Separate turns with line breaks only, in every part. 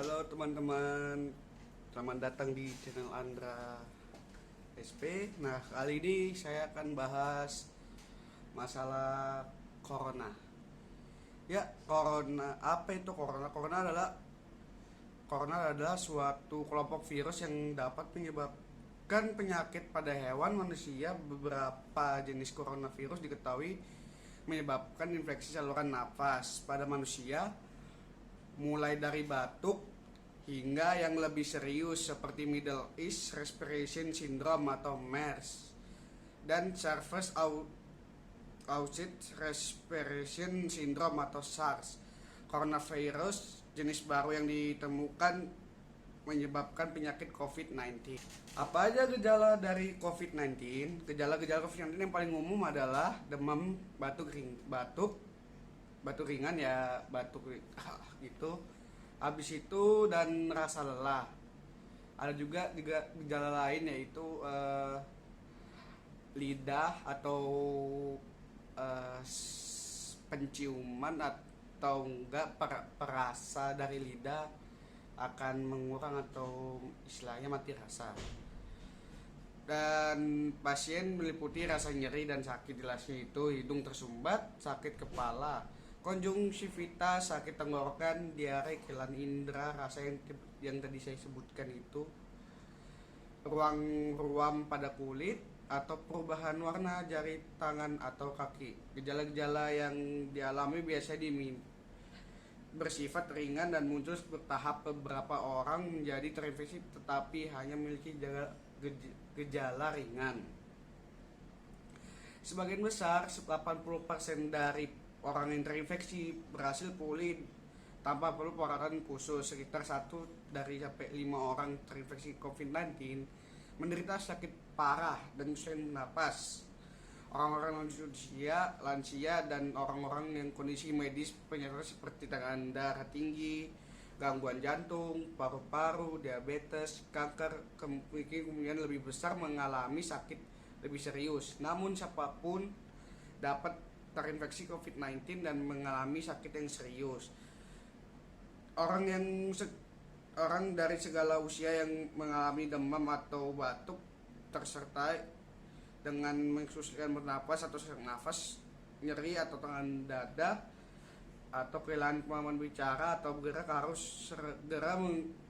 Halo teman-teman, selamat datang di channel Andra SP. Nah, kali ini saya akan bahas masalah corona. Ya, corona, apa itu corona? Corona adalah suatu kelompok virus yang dapat menyebabkan penyakit pada hewan, manusia. Beberapa jenis coronavirus diketahui menyebabkan infeksi saluran nafas pada manusia, mulai dari batuk hingga yang lebih serius seperti Middle East Respiration Syndrome atau MERS dan Surface Outset Respiration Syndrome atau SARS. Coronavirus jenis baru yang ditemukan menyebabkan penyakit COVID-19. Apa aja gejala dari COVID-19? Gejala-gejala COVID-19 yang paling umum adalah demam, batuk ringan ya, batuk gitu. Habis itu dan rasa lelah. Ada juga gejala lain yaitu lidah atau penciuman atau enggak perasa dari lidah akan mengurang atau istilahnya mati rasa. Dan pasien meliputi rasa nyeri dan sakit di lasnya itu hidung tersumbat, sakit kepala, konjungtivitis, sakit tenggorokan, diare, kehilangan indera, rasa yang tadi saya sebutkan itu, ruam pada kulit, atau perubahan warna jari tangan atau kaki. Gejala-gejala yang dialami biasanya bersifat ringan dan muncul bertahap. Beberapa orang menjadi terinfeksi tetapi hanya memiliki gejala ringan. Sebagian besar, 80% dari orang yang terinfeksi berhasil pulih tanpa perlu perawatan khusus. Sekitar 1 dari sampai 5 orang terinfeksi COVID-19 menderita sakit parah dan kesulitan napas. Orang-orang lansia dan orang-orang yang kondisi medis penyerta seperti tekanan darah tinggi, gangguan jantung, paru-paru, diabetes, kanker, kemungkinan lebih besar mengalami sakit lebih serius. Namun siapapun dapat terinfeksi COVID-19 dan mengalami sakit yang serius. Orang dari segala usia yang mengalami demam atau batuk tersertai dengan kesulitan bernapas atau sesak nafas, nyeri atau tangan dada, atau kehilangan kemampuan bicara atau bergerak harus segera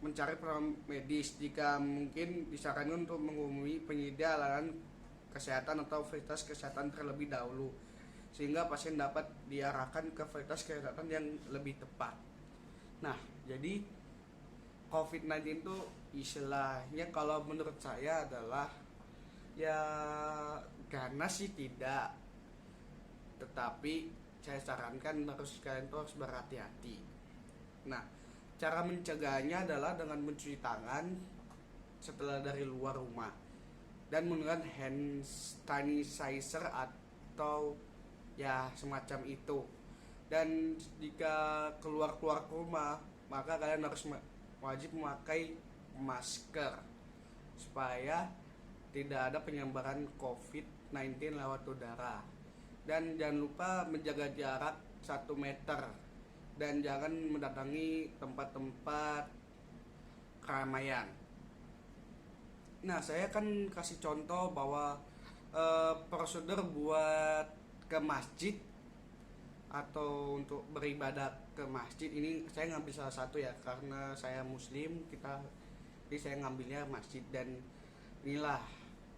mencari perawatan medis. Jika mungkin disarankan untuk menghubungi penyedia layanan kesehatan atau fasilitas kesehatan terlebih dahulu, sehingga pasien dapat diarahkan ke fasilitas kesehatan yang lebih tepat. Nah, jadi COVID-19 itu istilahnya kalau menurut saya adalah ya ganas sih tidak, tetapi saya sarankan kalian harus berhati-hati. Nah, cara mencegahnya adalah dengan mencuci tangan setelah dari luar rumah dan menggunakan hand sanitizer atau ya semacam itu. Dan jika keluar rumah, maka kalian harus wajib memakai masker supaya tidak ada penyebaran COVID-19 lewat udara. Dan jangan lupa menjaga jarak 1 meter dan jangan mendatangi tempat-tempat keramaian. Nah, saya akan kasih contoh bahwa prosedur buat ke masjid atau untuk beribadah ke masjid ini saya ngambil salah satu ya, karena saya muslim, jadi saya ngambilnya masjid. Dan inilah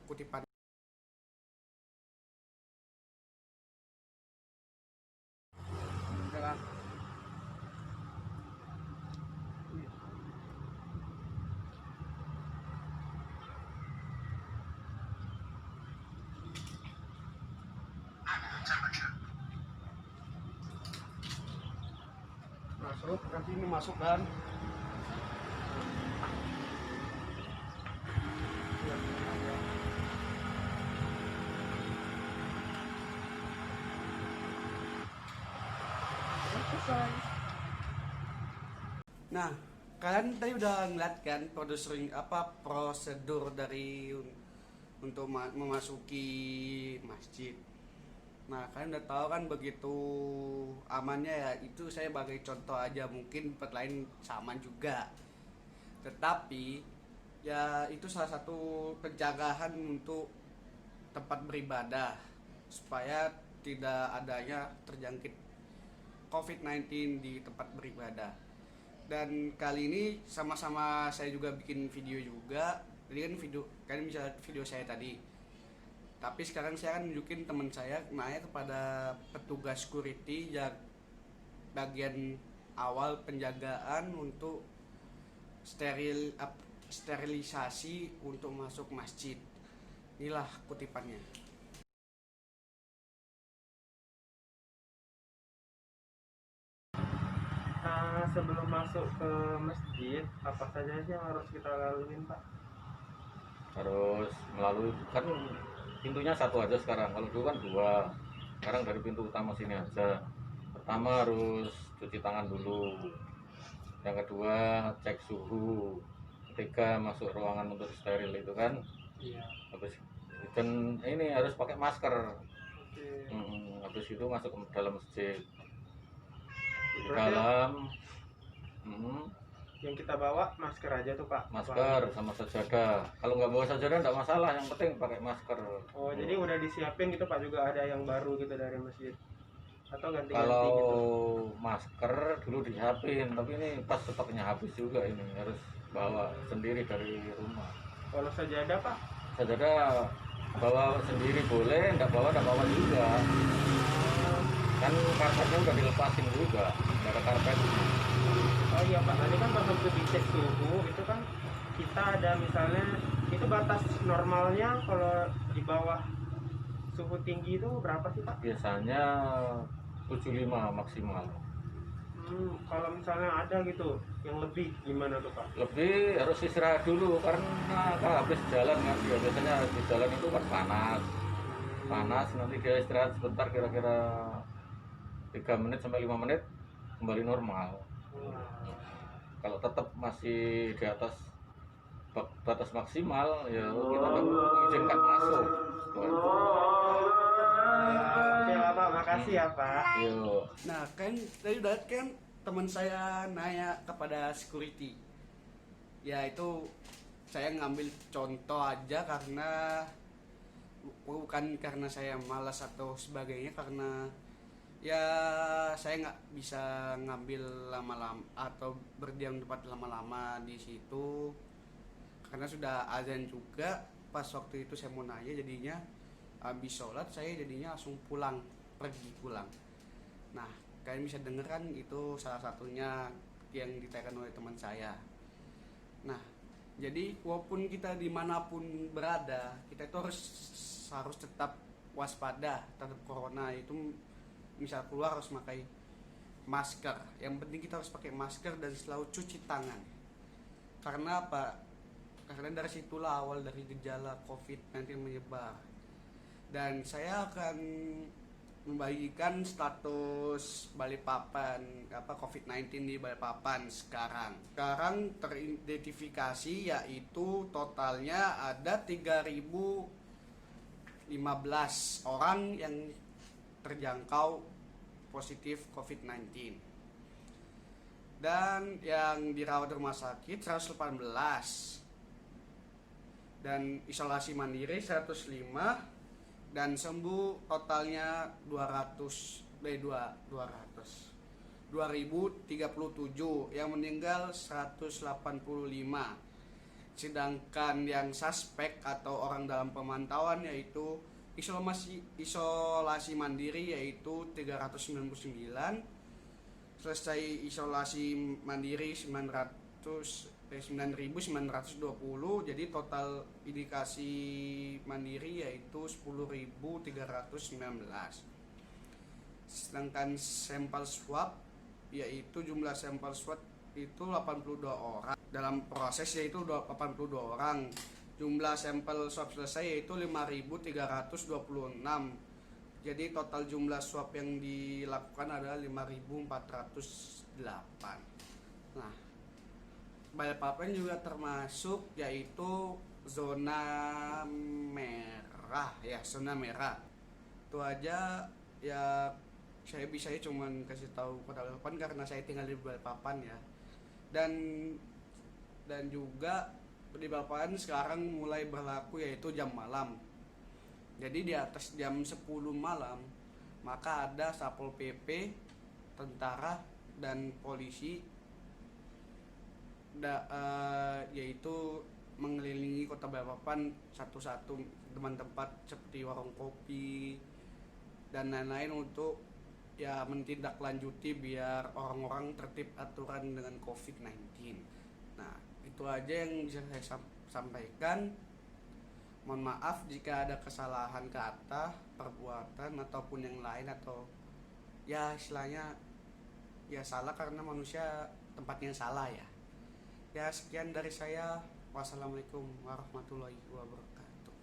kutipan. masuk, nanti ini masukkan. Nah, kalian tadi udah ngeliat kan prosedur dari untuk memasuki masjid. Nah, kalian udah tahu kan begitu amannya ya. Itu saya sebagai contoh aja, mungkin tempat lain sama juga. Tetapi ya itu salah satu penjagaan untuk tempat beribadah supaya tidak adanya terjangkit COVID-19 di tempat beribadah. Dan kali ini sama-sama saya juga bikin video juga. Jadi kan kalian bisa lihat video saya tadi. Tapi sekarang saya akan nunjukin teman saya nanya kepada petugas security bagian awal penjagaan untuk sterilisasi untuk masuk masjid. Inilah kutipannya.
Sebelum masuk ke masjid, apa saja sih yang harus kita lalui, Pak?
Harus melalui, kan pintunya satu aja sekarang, kalau dulu kan dua. Sekarang dari pintu utama sini aja. Pertama harus cuci tangan dulu, yang kedua cek suhu, ketiga masuk ruangan untuk steril itu kan.
Iya.
Habis dan ini harus pakai masker.
Oke.
Habis itu masuk ke dalam masjid. Di
Berarti
dalam
yang kita bawa masker aja tuh, Pak?
masker sama sajadah. Kalau nggak bawa sajadah nggak masalah, yang penting pakai masker.
Jadi udah disiapin gitu, Pak? Juga ada yang baru gitu dari masjid? Atau ganti-ganti
Kalau
gitu?
masker dulu disiapin, tapi ini pas stoknya habis juga, ini harus bawa sendiri dari rumah.
Kalau sajadah, Pak?
Sajadah bawa sendiri boleh, nggak bawa juga. Kan karpetnya udah dilepasin juga, nggak ada karpet.
Oh iya, Pak, tadi kan pas waktu dicek suhu itu kan kita ada misalnya itu batas normalnya kalau di bawah suhu tinggi itu berapa sih, Pak?
Biasanya 75 maksimal.
Kalau misalnya ada gitu yang lebih gimana tuh, Pak?
Lebih harus istirahat dulu karena kalau habis jalan kan, biasanya di jalan itu kan panas, nanti dia istirahat sebentar, kira-kira 3 menit sampai 5 menit kembali normal. Kalau tetap masih di atas batas maksimal, ya kita izinkan masuk.
Oke lah, Pak, makasih ya, Pak.
Yuk.
Nah, kan tadi udah kan teman saya nanya kepada security. Ya itu saya ngambil contoh aja karena bukan karena saya malas atau sebagainya, karena ya saya nggak bisa ngambil lama-lama atau berdiam di tempat lama-lama di situ karena sudah azan juga. Pas waktu itu saya mau nanya, jadinya habis sholat saya jadinya langsung pergi pulang. Nah, kalian bisa denger kan, itu salah satunya yang ditanyakan oleh teman saya. Nah, jadi walaupun kita dimanapun berada, kita itu harus tetap waspada terhadap corona. Itu misal keluar harus pakai masker. Yang penting kita harus pakai masker dan selalu cuci tangan. Karena apa? Karena dari situlah awal dari gejala COVID-19 menyebar. Dan saya akan membagikan status Balikpapan COVID-19 di Balikpapan sekarang. Sekarang teridentifikasi yaitu totalnya ada 3.015 orang yang terjangkau positif COVID-19, dan yang dirawat di rumah sakit 118, dan isolasi mandiri 105, dan sembuh totalnya 2037, yang meninggal 185. Sedangkan yang suspek atau orang dalam pemantauan yaitu isolasi mandiri yaitu 399, selesai isolasi mandiri 9.920, jadi total indikasi mandiri yaitu 10.319. Sedangkan sampel swab yaitu jumlah sampel swab itu 82 orang. Dalam proses yaitu 82 orang. Jumlah sampel swab selesai yaitu 5.326. Jadi total jumlah swab yang dilakukan adalah 5.408. Nah, Balikpapan juga termasuk yaitu zona merah ya, zona merah. Itu aja ya, saya cuman kasih tahu Kota Balikpapan karena saya tinggal di Balikpapan ya. Dan juga di Balikpapan sekarang mulai berlaku yaitu jam malam. Jadi di atas jam 10 malam maka ada Satpol PP, tentara dan polisi yaitu mengelilingi Kota Balikpapan satu-satu tempat-tempat seperti warung kopi dan lain-lain untuk ya menindaklanjuti biar orang-orang tertib aturan dengan COVID-19. Nah, itu aja yang bisa saya sampaikan. Mohon maaf jika ada kesalahan kata, perbuatan ataupun yang lain, atau ya istilahnya ya salah karena manusia tempatnya salah ya. Ya sekian dari saya. Wassalamualaikum warahmatullahi wabarakatuh.